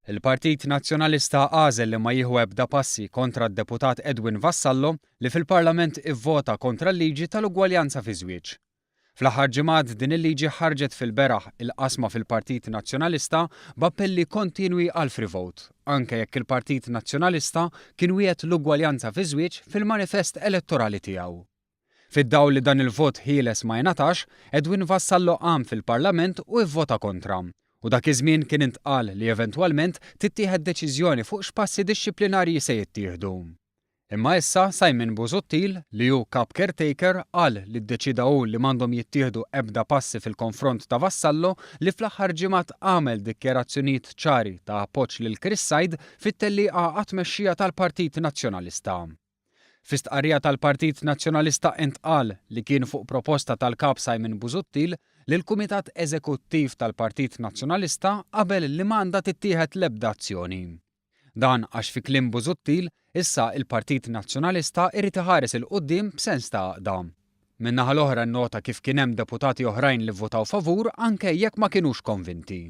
Il-Partit Nazzjonalista għażel li ma jieħu ebda passi kontra d-deputat Edwin Vassallo li fil-Parlament ivvota kontra l-liġi tal-ugwaljanza fi żwieġ. Fl-aħħar ġimgħat din il-liġi ħarġet fil-beraħ il-qasma fil-Partit Nazzjonalista b'appelli kontinwi għal free vote, anke jekk il-Partit Nazzjonalista kien wieħed l-ugwaljanza fi żwieġ fil-manifest elettorali tiegħu. Fid-dawl li dan il-vot ħieles ma jingħatax, Edwin Vassallo qam fil-Parlament u ivvota kontra. U dak iż-żmien kien intqal li eventwalment tittieħed deċiżjoni fuq x'passi dixxiplinarji se jittieħdu. Imma issa Simon Busuttil li hu kap caretaker qal li ddeċida hu li m'għandhom jittieħdu ebda passi fil-konfront ta' Vassallo li fl-aħħar ġimgħat għamel dikjarazzjonijiet ċari ta' appoġġ lil Chris Said fit-tellieqa għat-tmexxija tal-Partit Nazzjonalista. Fis-stqarrija tal-Partit Nazzjonalista intqal li kien fuq proposta tal-kap Simon Busuttil li l-Kumitat Eżekuttiv tal-Partit Nazzjonalista qabel li m'għandha tittieħed l-ebda azzjoni. Dan għax fi kliem Busuttil issa il-Partit Nazzjonalista irid iħares il quddiem b'sens ta' għaqda. Min-naħa l-oħra nnota kif kien hemm deputati oħrajn li vvotaw favur anke jekk ma kinux konvinti.